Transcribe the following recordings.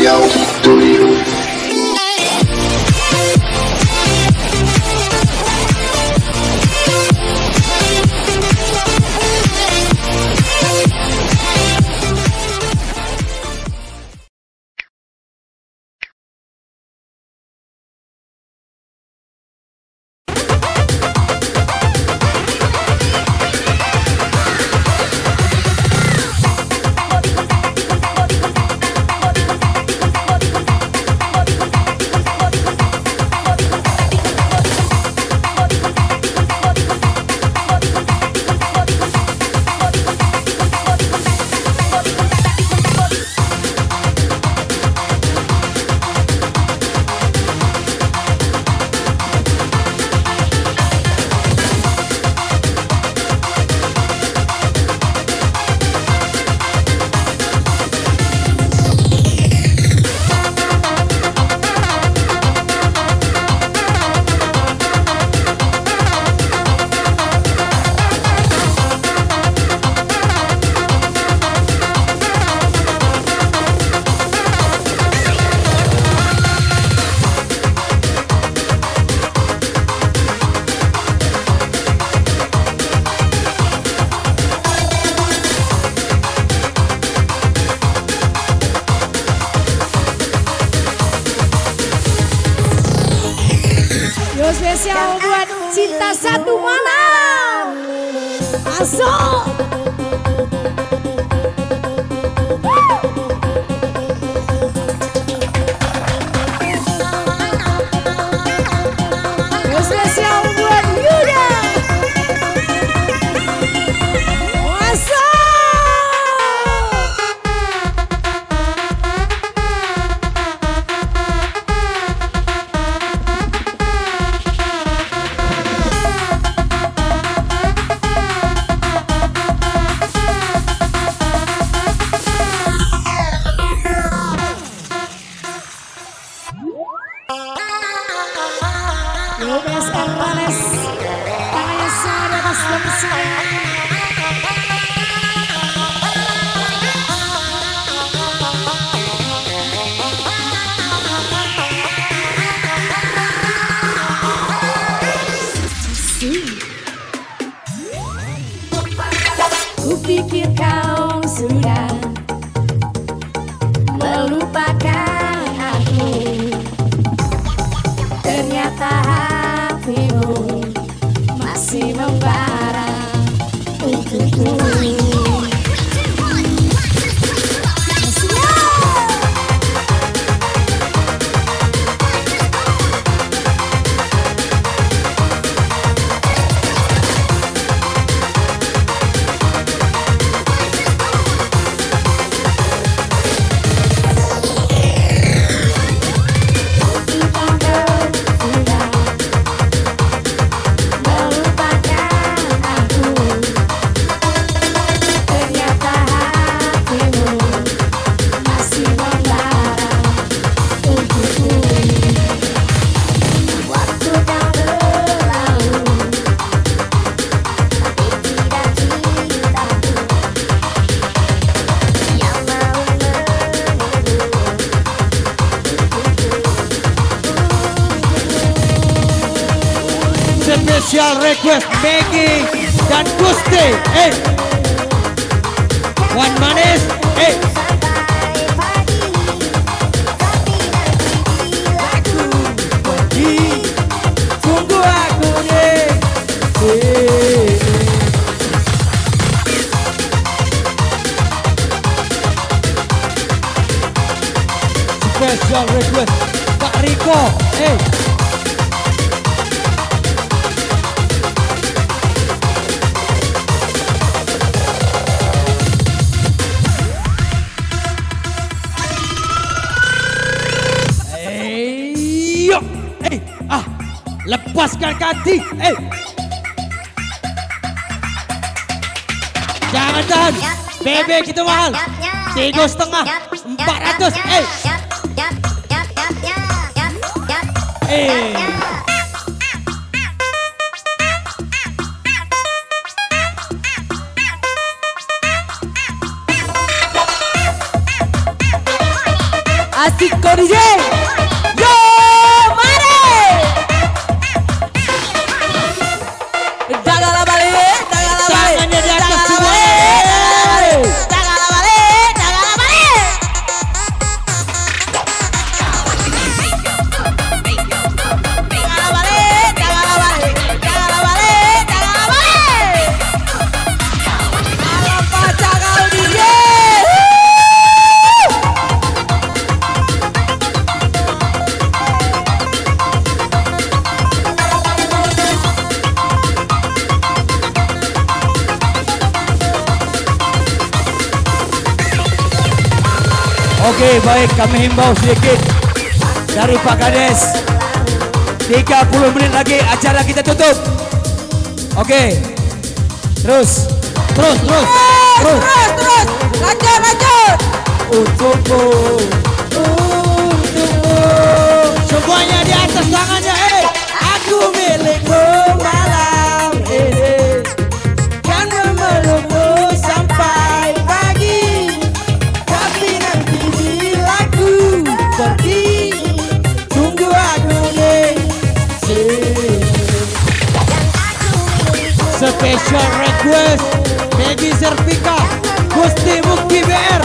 Especial Torino. Spesial buat cinta satu malam. Masuk. Spesial buat Yuda. Masuk. USR Manes, tangannya semua di atas dan kupikir kau sudah melupakan aku, ternyata hatimu masih membara untukku. Special request Maggie dan Gusti. Wan Manis. Tunggu aku nih. Special request Pak Riko. Lepaskan kaki, jangan tahan, bebek itu mahal, 3,5, 400, Asik kau DJ. Yo, mari. Janganlah balik, janganlah balik. Tangannya di atas Janganlah semua. balik. Janganlah balik, janganlah balik. Janganlah balik, janganlah balik. Janganlah balik, janganlah balik. Alam baca kau DJ. Oke, baik, kami himbau sedikit dari Pak Kades. 30 menit lagi acara kita tutup. Oke. Terus. Terus. Lanjut. Untukmu. Semuanya di atas tangannya. Aku milikmu malam ini. Kan memelukmu sampai pagi. Tapi nanti bila ku pergi, tunggu aku di sini. Special request Maggie Servika, Gusti Mukti BR.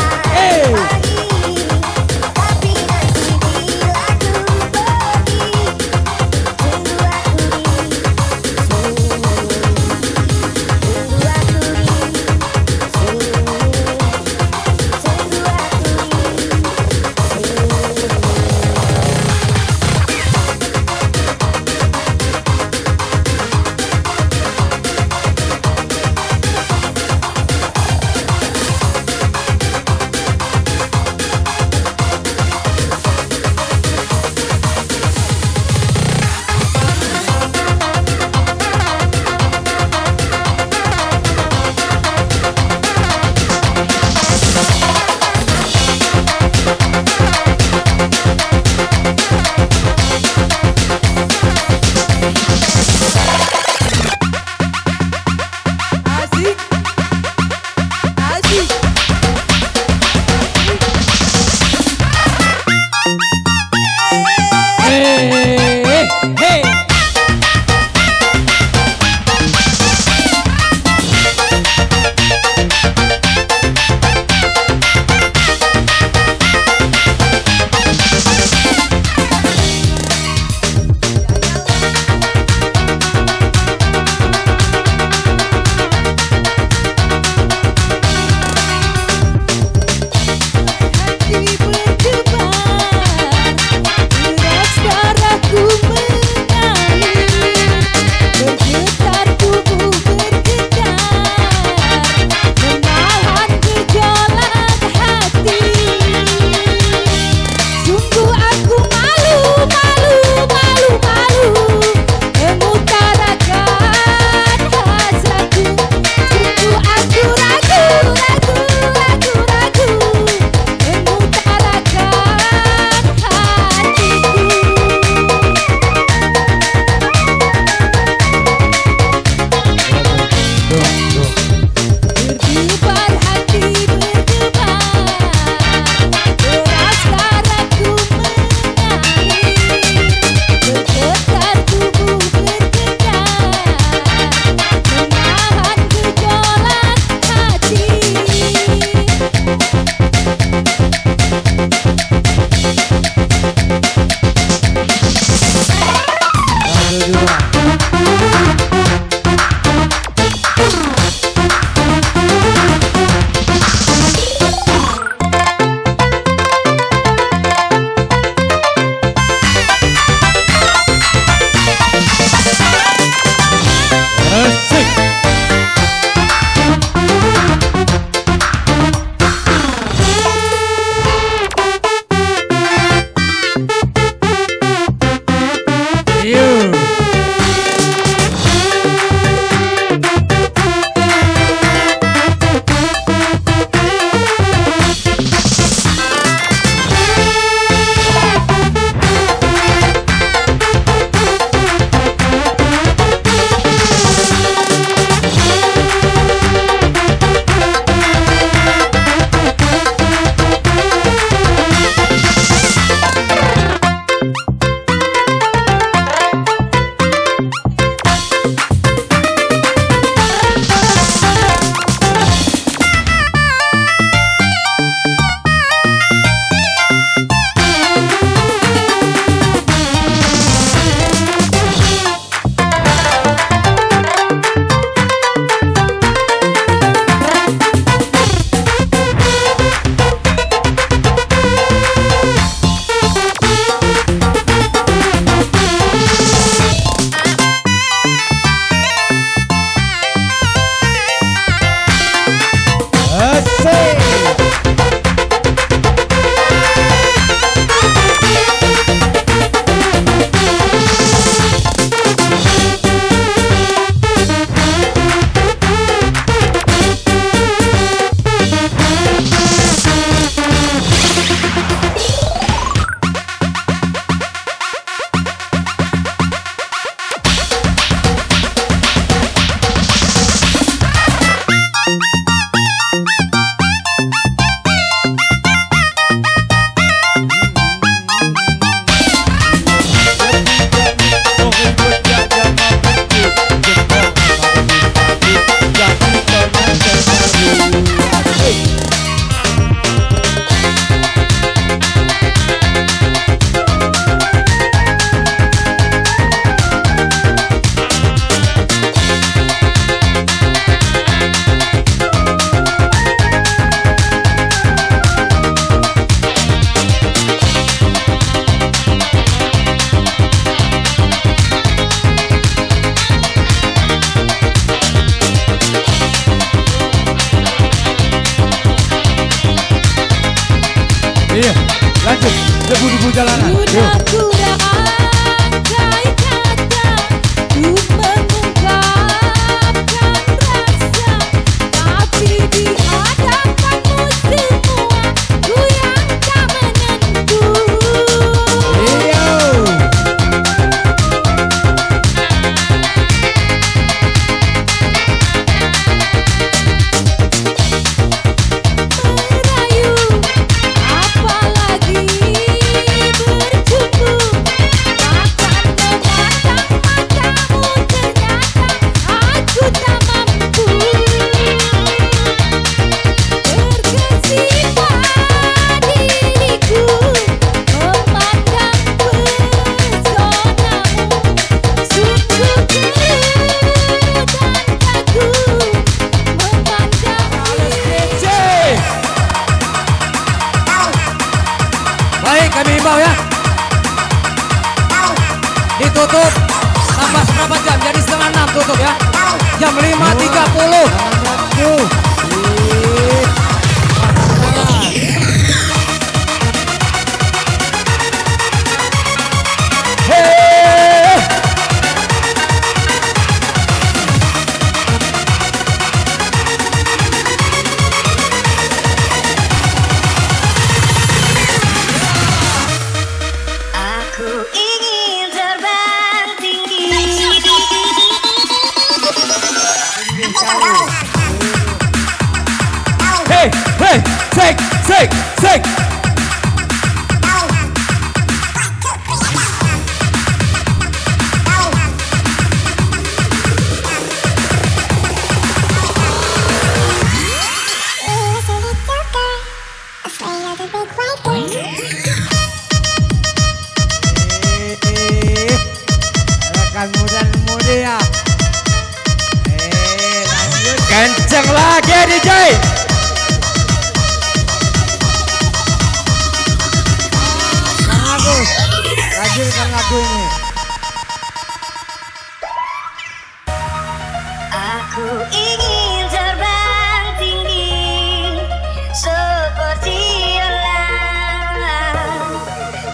Iya, lanjut. Debu-debu jalanan. Pura-pura andai kata ku mengungkapkan rasa, tapi di hadapanmu semua ku yang tak menentu. Iya. Merayu, apalagi berjumpa, bahkan memandang matamu ternyata aku tak mampu. Terkesima diriku memandang pesonamu, sungguh keru dan kagum memandang Baik, kami himbau ya. Ditutup tambah seperempat jam, jadi setengah 6 tutup ya. Jam 5.30. Aku ingin terbang tinggi. Hey, hey, shake. Rekan muda mudi ya. Lanjut. Kenceng lagi DJ. Kang Agus. Rajin Kang Agus ini. Aku ingin terbang tinggi seperti elang,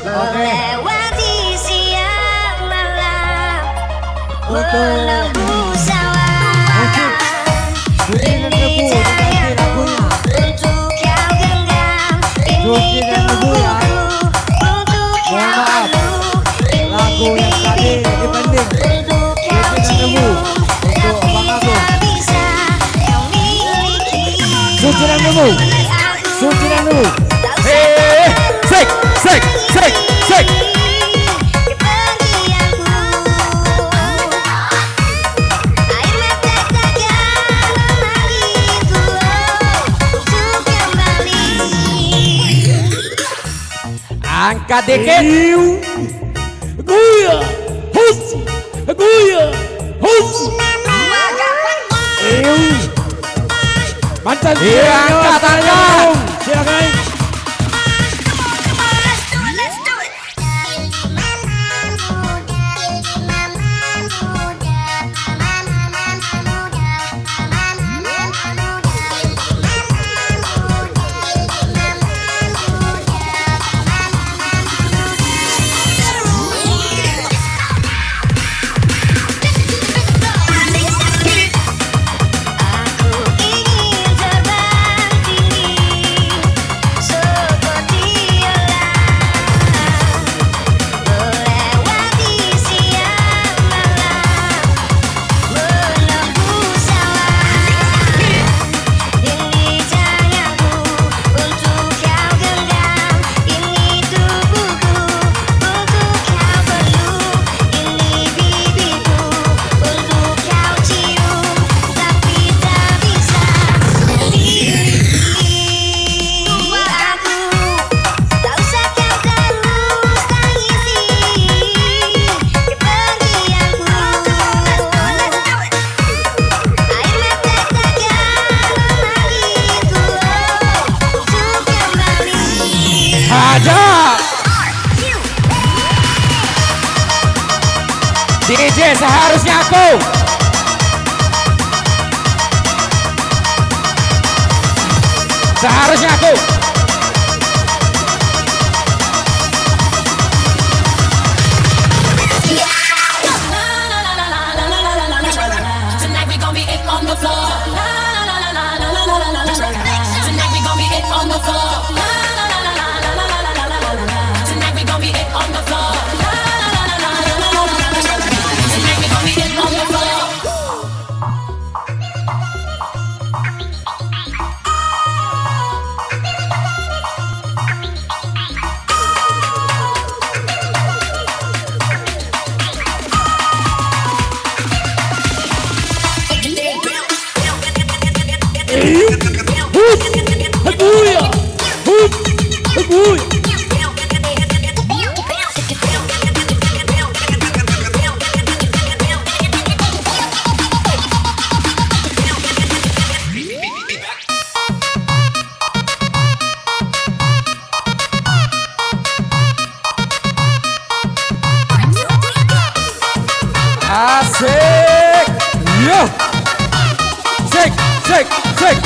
melewati siang malam, menembus awan. Ini cahayaku untuk kau genggam, ini tubuhku untuk kau peluk, Lagu ini yang tadi dibanding. untuk kau cium. Suci dan debu. Suci dan debu. Hey, shake. Angkat dikit. Guya. Mantan. Iya, angkat tangan. Silakan. DJ seharusnya aku. Seharusnya aku. Sik, sik.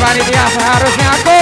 Panitia seharusnya aku.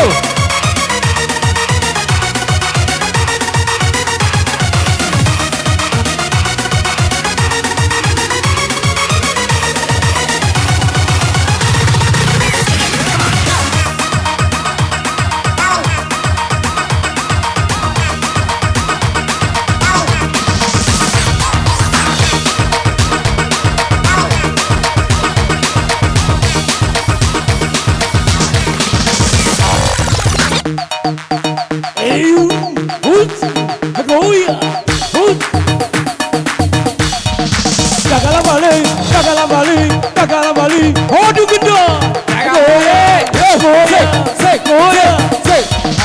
Aduh gede.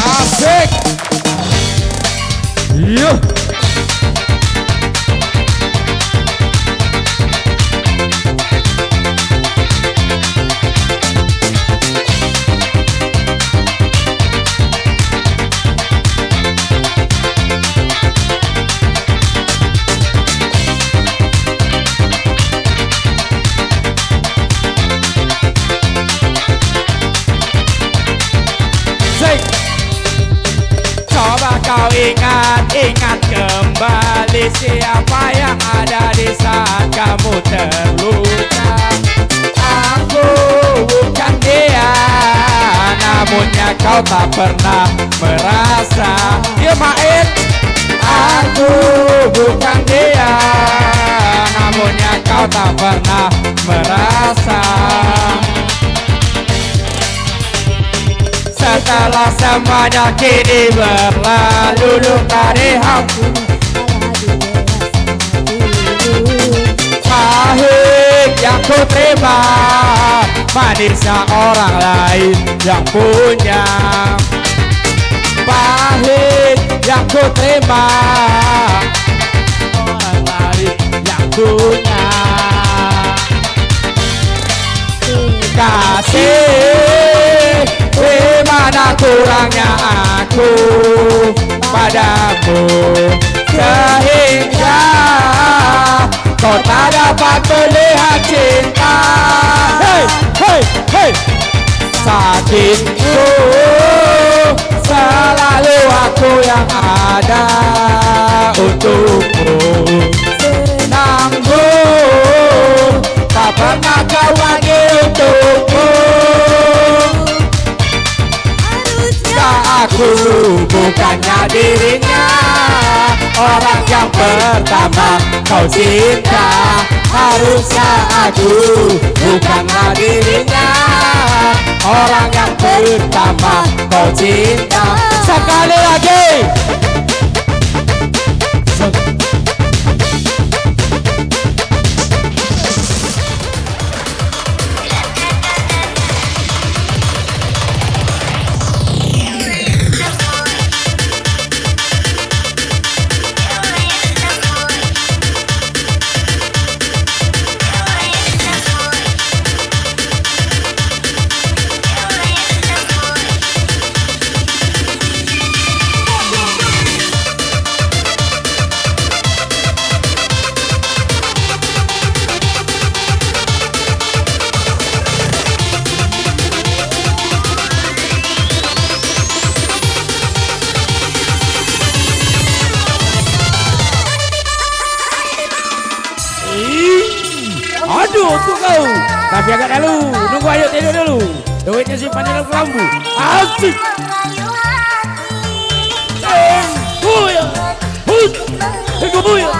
Asik. Iya. Coba kau ingat kembali siapa yang ada di saat kamu terluka. Aku bukan dia, namunnya kau tak pernah merasa. Dia main. Aku bukan dia, namunnya kau tak pernah merasa. Setelah semuanya kini berlalu, luka di hati pahit yang ku terima, manisnya orang lain yang punya. Pahit yang ku terima, orang lain yang punya. Kasih, di mana kurangnya aku padamu, sehingga kau tak dapat melihat cinta. Hey, hey, hey. Sakitku selalu aku yang ada untukmu. Senangku tak pernah kau bagi untukmu. Aku bukannya dirinya, orang yang pertama kau cinta. Harusnya aku bukanlah dirinya, orang yang pertama kau cinta. Sekali lagi. Tapi agak dulu, nunggu ayo tidur dulu. Duitnya simpan di dalam kelambu. Asik. Buya, buya.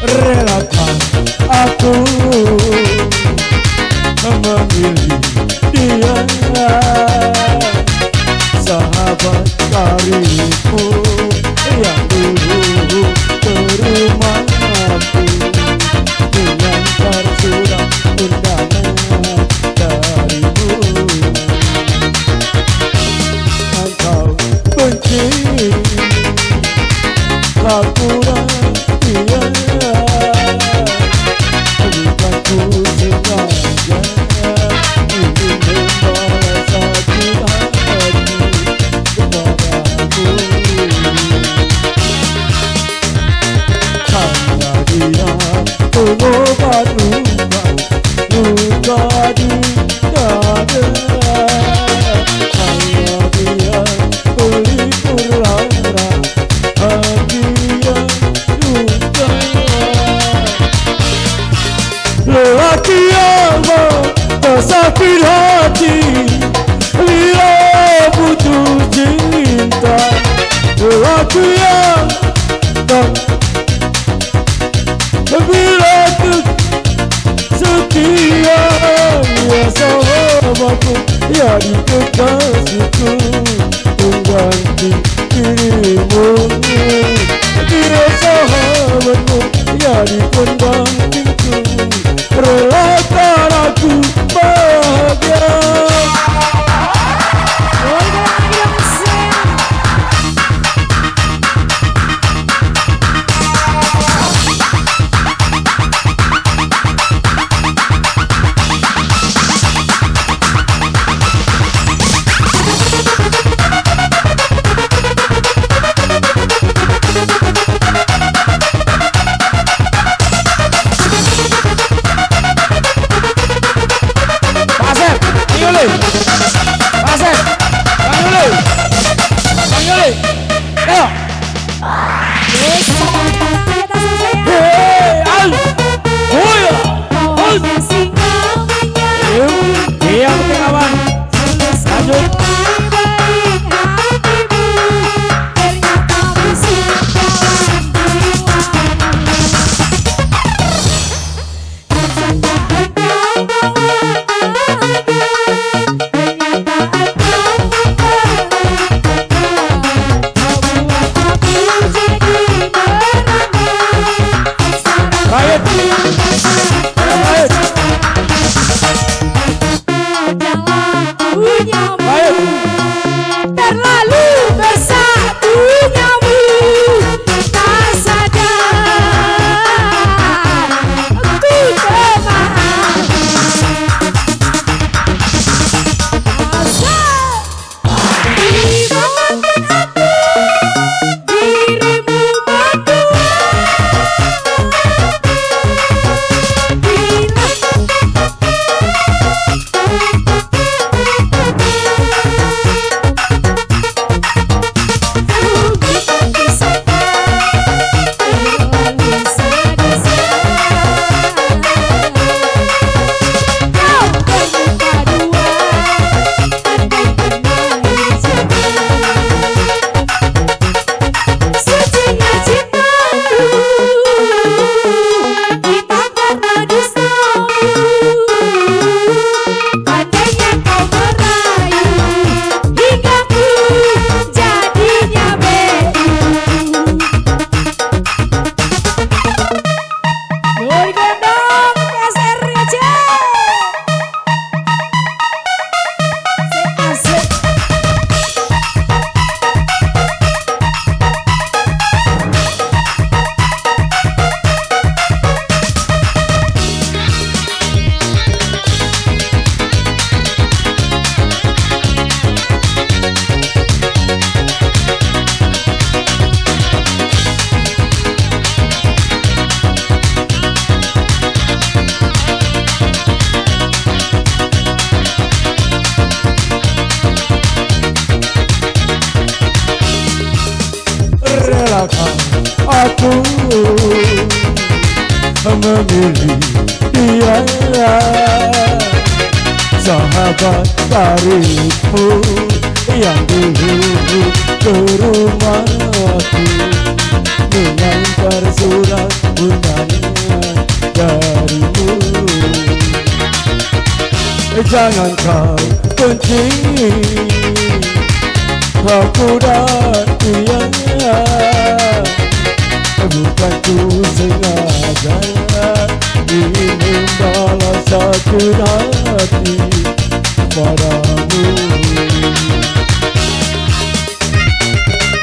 Relakan aku memilih dia, sahabat karibku yang dulu terumahku, dengan surat undangan darimu. Engkau benci laporan dia, bukan ku sengaja ingin membalas sakit hati kepadaku. Hanya dia pengobat luka di dada, hanya dia pelipur lara hati yang duka. Lelaki yang sakit hati bila putus cinta, lelaki yang bila setia, ya sahabatku, ya di kekasihku, mengganti dirimu. Dia sahabatku, ya di pendampingku, relakan aku bahagia. Ayo. Yang penting awan. Lanjut. Terlalu besar punyamu, tak sadar ku teman. Asal ibaratkan aku dirimu berdua. Aku memilih dia, sahabat karibmu yang dulu ke rumahku mengantar surat undangan darimu. Jangan kau benci aku dan dia, bukan ku sengaja ingin balas sakit hati padamu.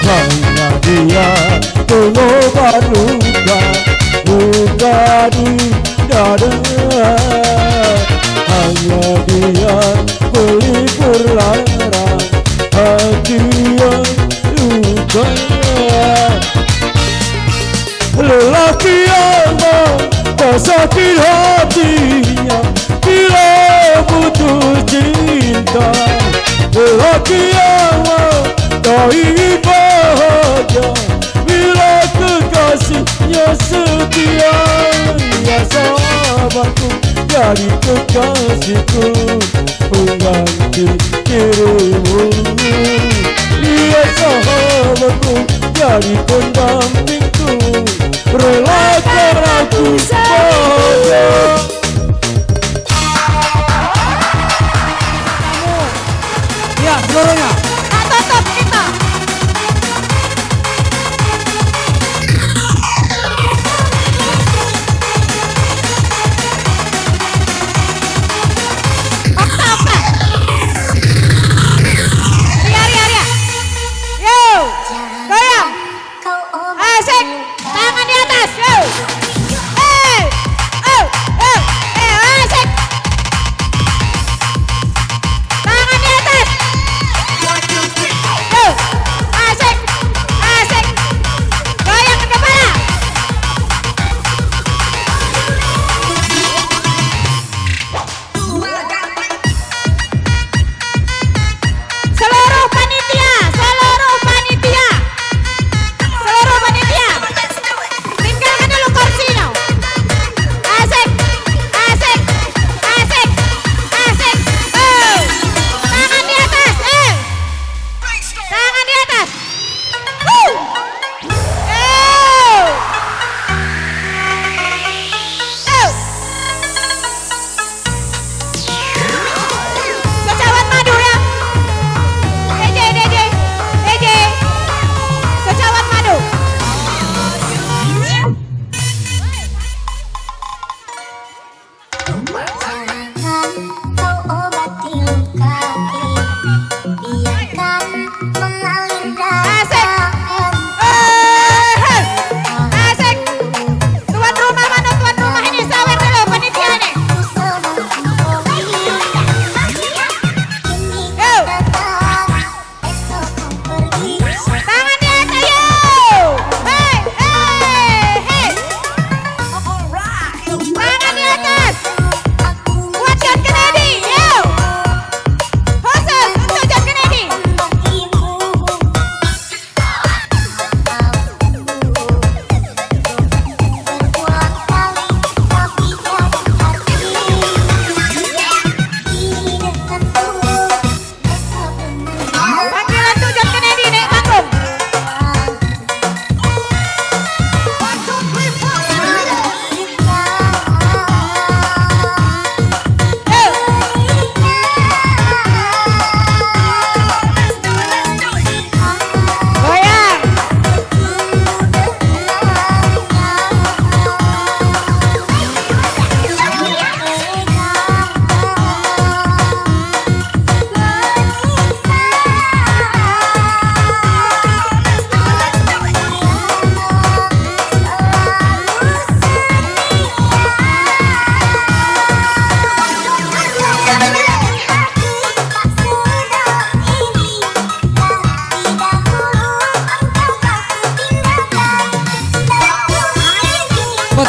Hanya dia pengobat luka di dada, hanya dia pelipur lara hati yang luka. Lelaki yang sakit hatinya bila putus cinta, lelaki yang tak ingin bahagia bila kekasihnya setia. Ya sahabatku jadi kekasihku pengganti dirimu. Ya sahabatku jadi pendampingku, relakan aku bahagia. Ya, seluruhnya. Tetap kita. Ria. Yo, goyang. Asik, tangan di atas. Yo. Asik. Tangan di atas.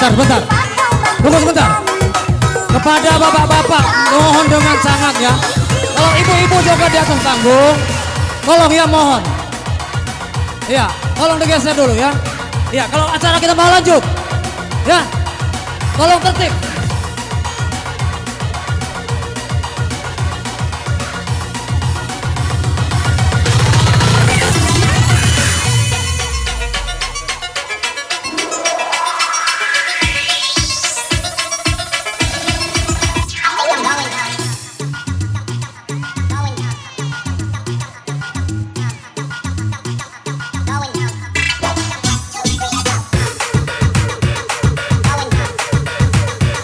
Bentar. Tunggu sebentar. Kepada bapak-bapak, mohon dengan sangat ya. Kalau ibu-ibu juga di atas panggung, tolong ya mohon. Iya, tolong digeser dulu ya. Iya, kalau acara kita mau lanjut, ya, tolong tertib.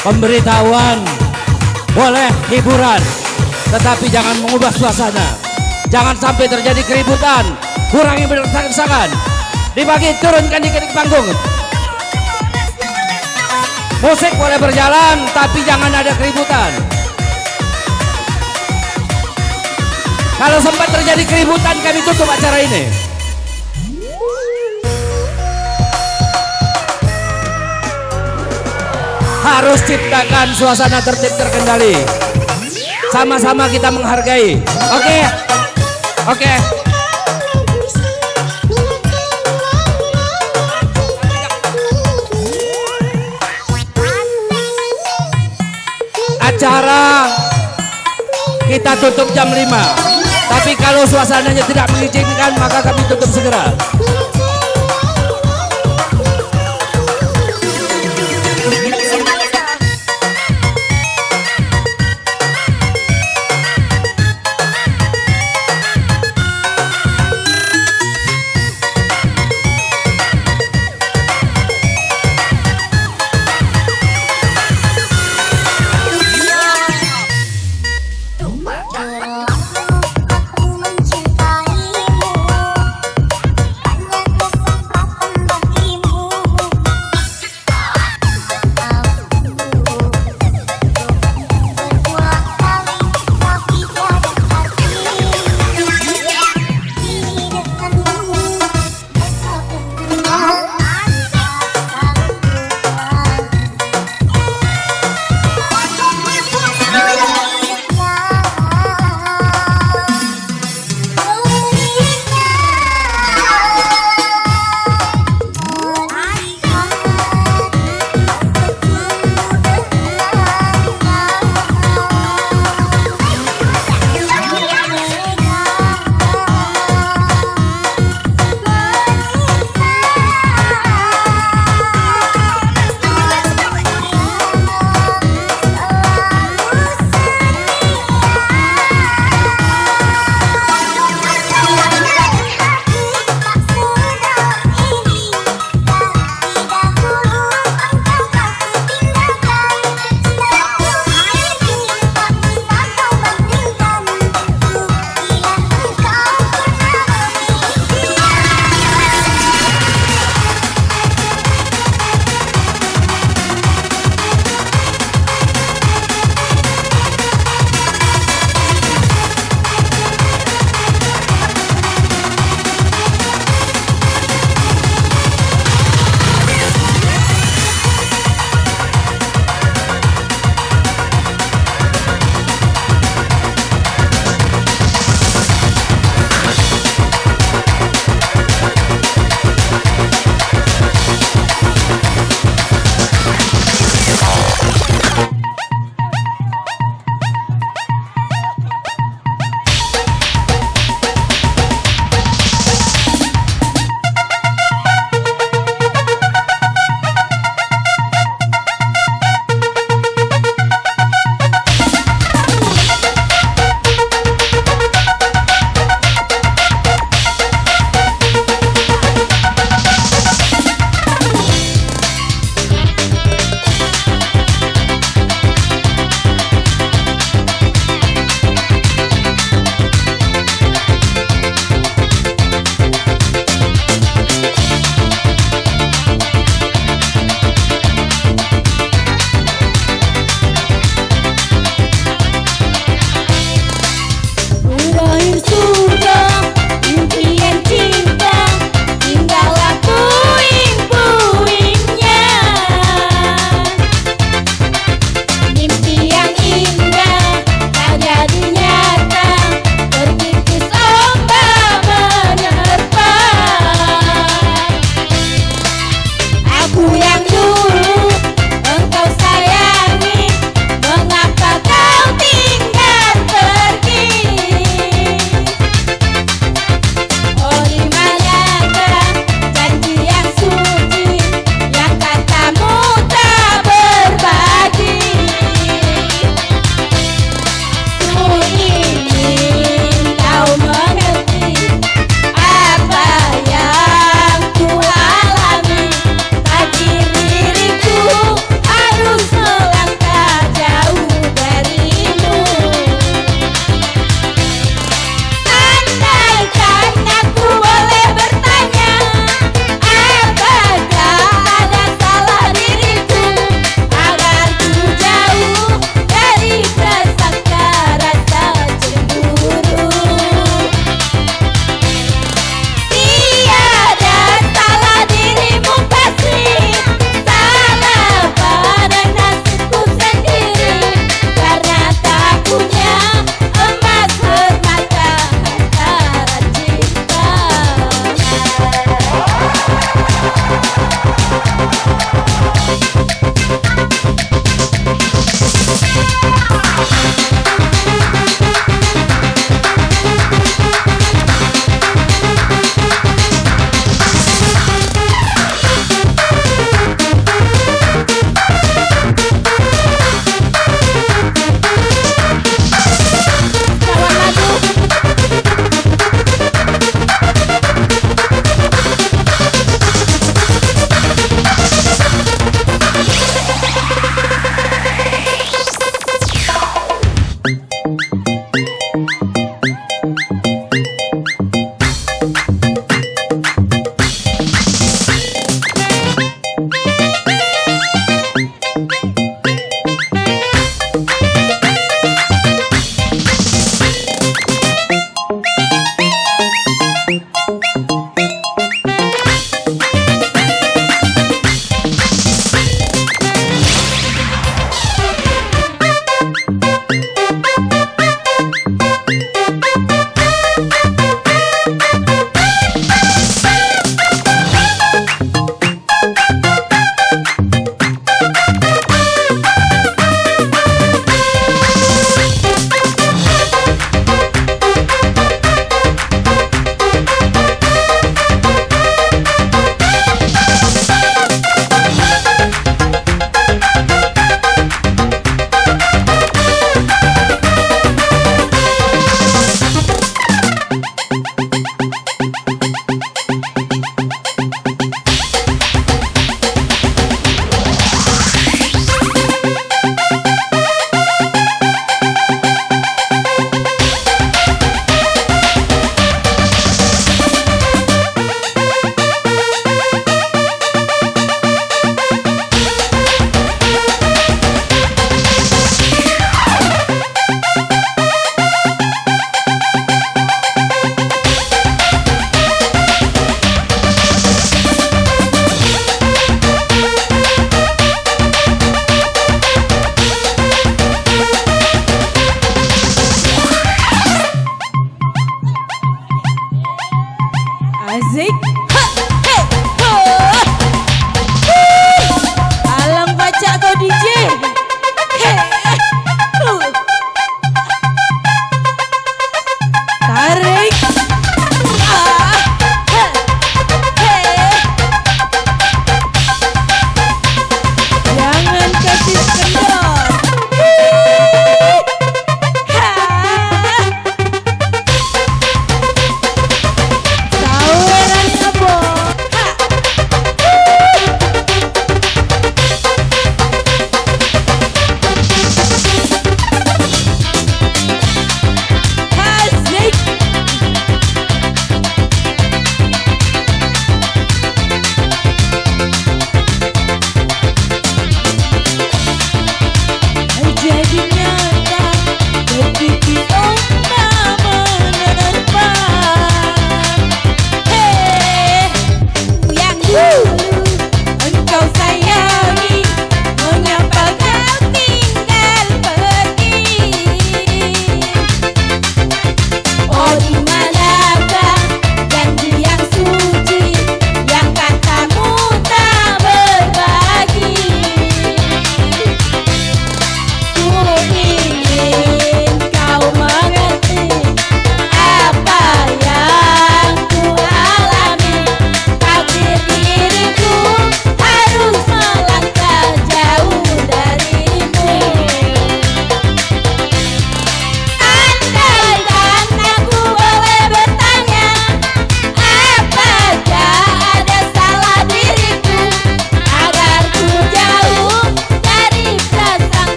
Pemberitahuan boleh hiburan, tetapi jangan mengubah suasana. Jangan sampai terjadi keributan, kurangi berdesak-desakan. Dibagi turunkan di panggung. Musik boleh berjalan, tapi jangan ada keributan. Kalau sempat terjadi keributan, kami tutup acara ini. Harus ciptakan suasana tertib terkendali. Sama-sama kita menghargai. Oke. Acara kita tutup jam 5. Tapi kalau suasananya tidak mengizinkan, maka kami tutup segera.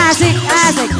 Asik, asik.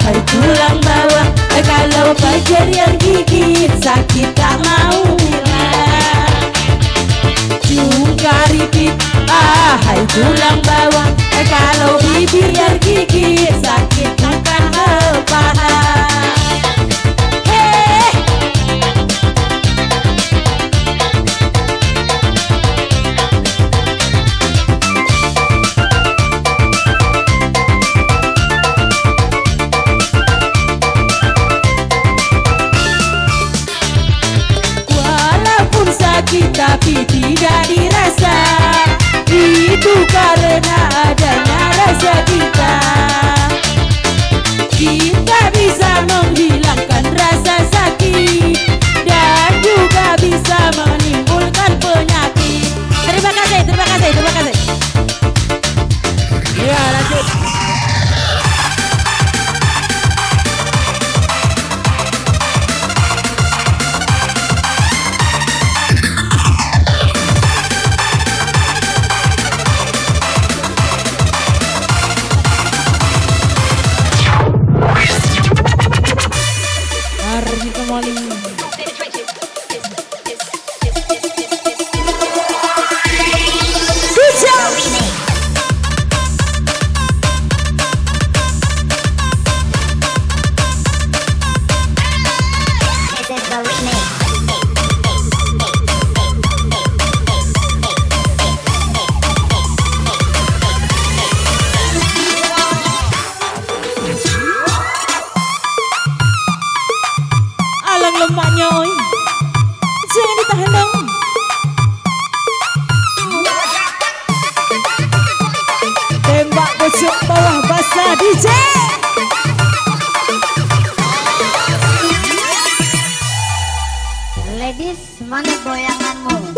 Hai tulang bawah, kalau fajar yang gigit sakit tak mau hilang. Juga ripit, hai tulang bawah, kalau bibir yang gigit sakit bukan paha. Tapi tidak dirasa, itu karena adanya rasa cinta. Cinta bisa menghilangkan rasa sakit dan juga bisa menimbulkan penyakit. Terima kasih, terima kasih, terima kasih. Ya, lanjut. Lemaknya oi, jangan ditahan dong. Tembak bocok bawah basah DJ. Ladies, mana goyanganmu?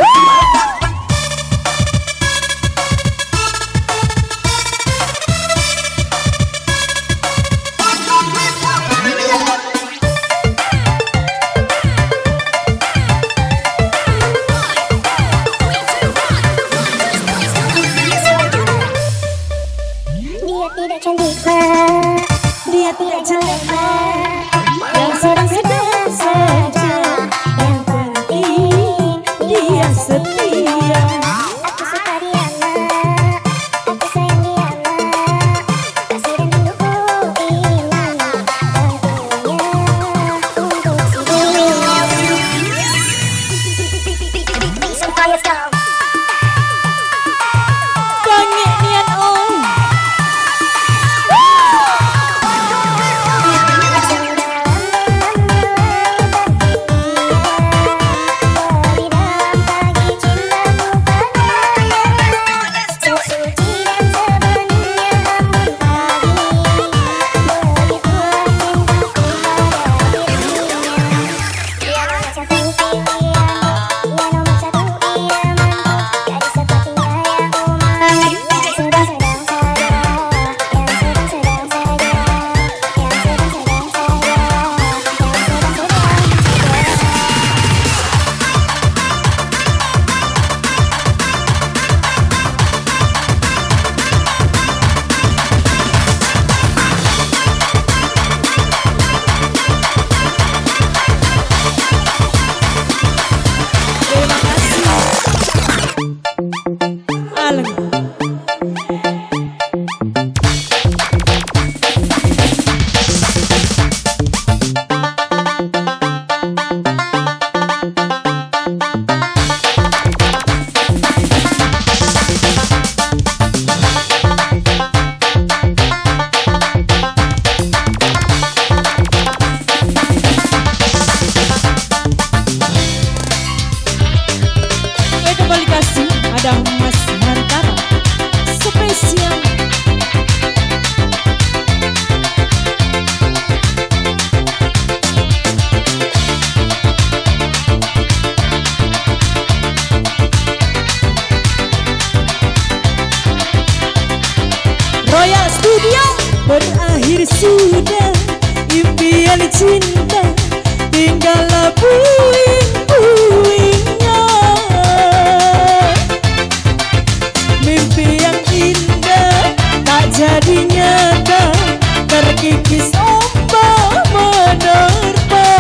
Dia tidak jelek, yang sedang-sedang saja. Yang penting dia setia. Aku suka dia, aku sayang dia, kasih dan rinduku ini tentunya untuk si berakhir sudah impian cinta, tinggallah puing-puingnya. Mimpi yang indah tak jadi nyata, terkikis ombak menerpa.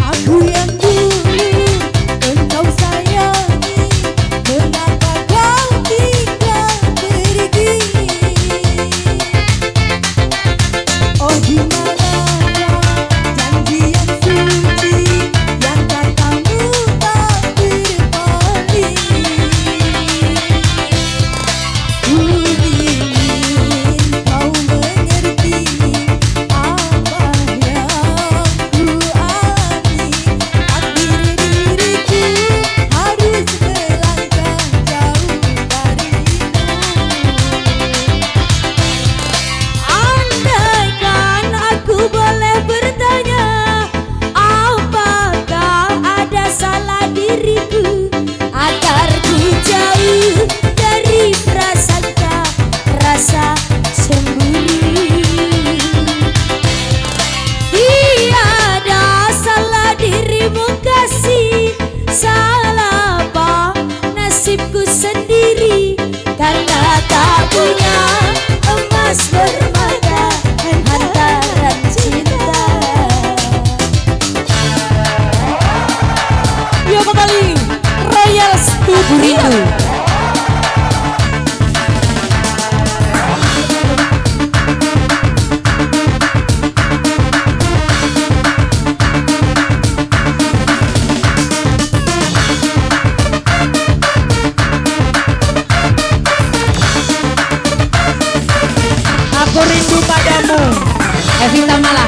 Aku yang dulu engkau sayangi, mengapa kau tinggal pergi? Oh di manakah janji yang suci yang katamu tak berpaling? Ku ingin kau mengerti apa yang ku alami. Takdir diriku harus melangkah jauh darimu. Andaikan aku boleh bertanya, apakah ada salah diriku agar ku jauh dari prasangka rasa cemburu? Tiada salah dirimu kasih, salah apa nasibku sendiri, karena tak punya emas bermata hantaran cinta. Yuk kembali Royal Studio. Aku rindu padamu. Evita Mala.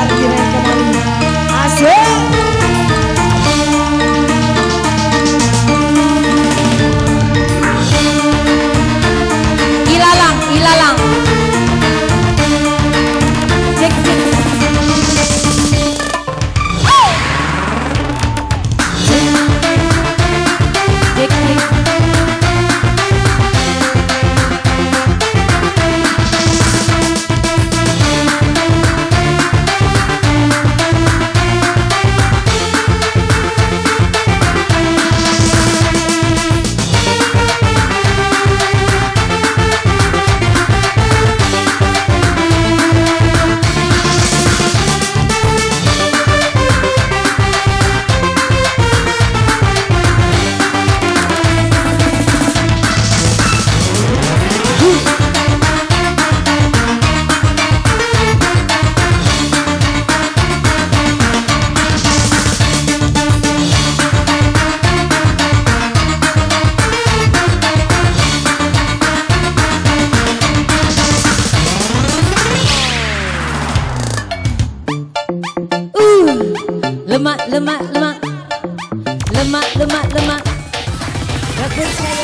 Artinya kembali. Asik. Ilalang, ilalang. Cek, cek. Cek, cek. Lemak, lemak, lemak. Lemak, lemak, lemak. Dapur saya.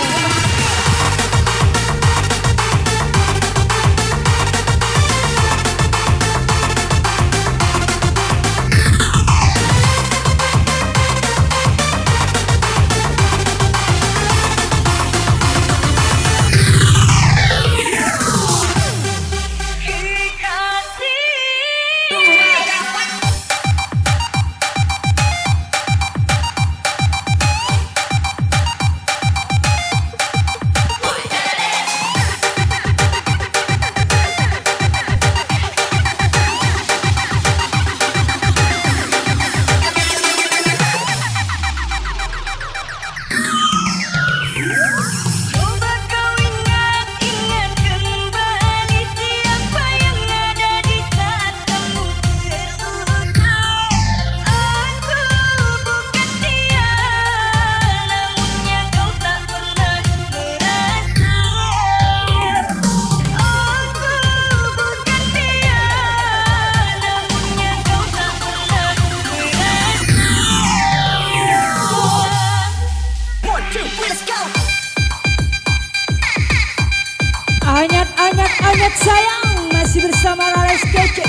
Anyat sayang masih bersama Laras Kece.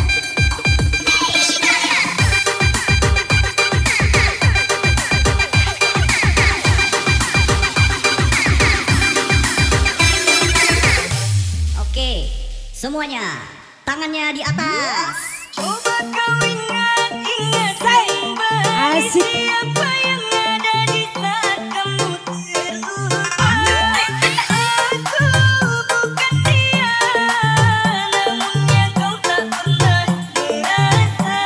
Oke, semuanya tangannya di atas. Coba kau ingat Asik. apa yang ada di saat kamu terluka. Aku bukan dia, namunnya kau tak pernah merasa.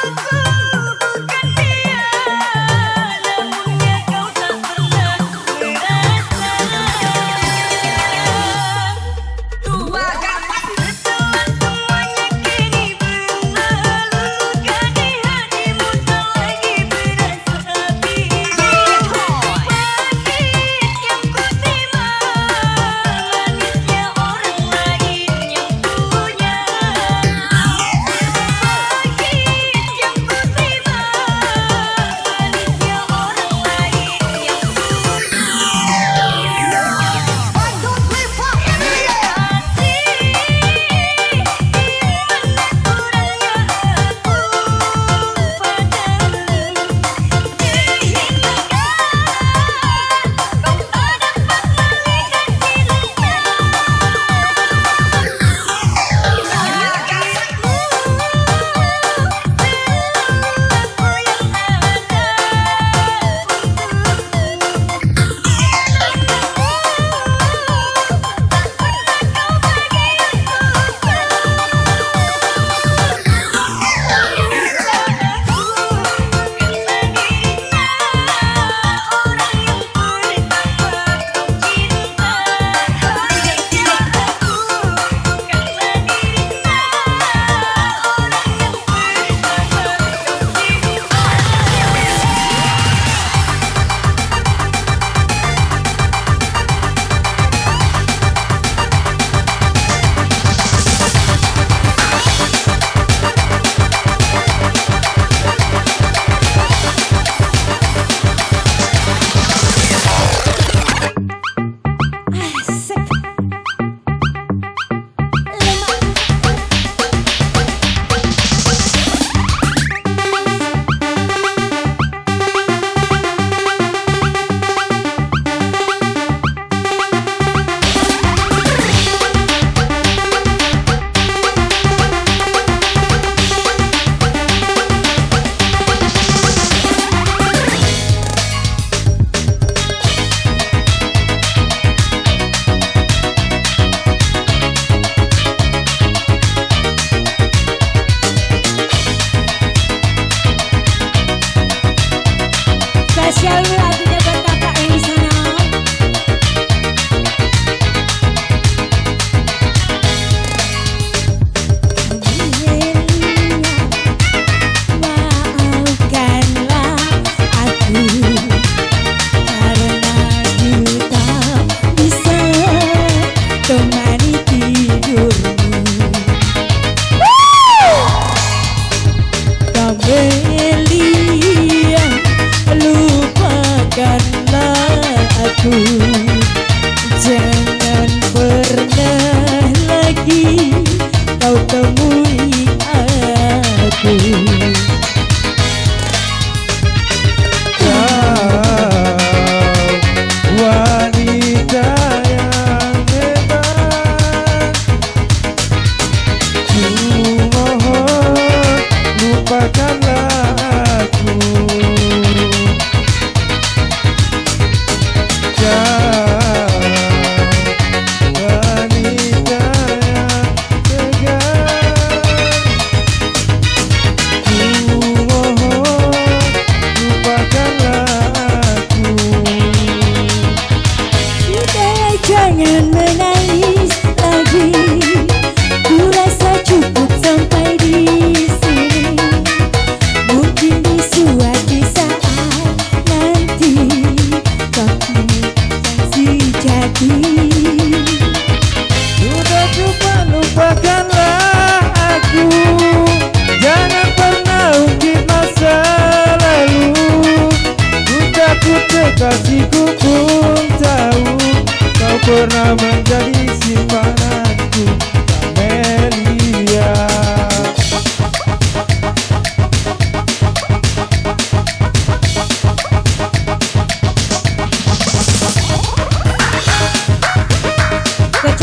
Aku bukan dia, namunnya kau tak pernah merasa. Tua kapan setelah semuanya kini berlalu, luka di hatimu tak lagi berasa api. Pahit yang ku terima, manisnya orang lain yang punya. Pahit yang ku terima, manisnya orang lain yang punya. Spesial lagunya buat kakak yang di sana. Maafkanlah aku karena ku tak bisa temani tidurmu. Kamelia lupakan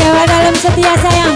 Jawa dalam setia sayang.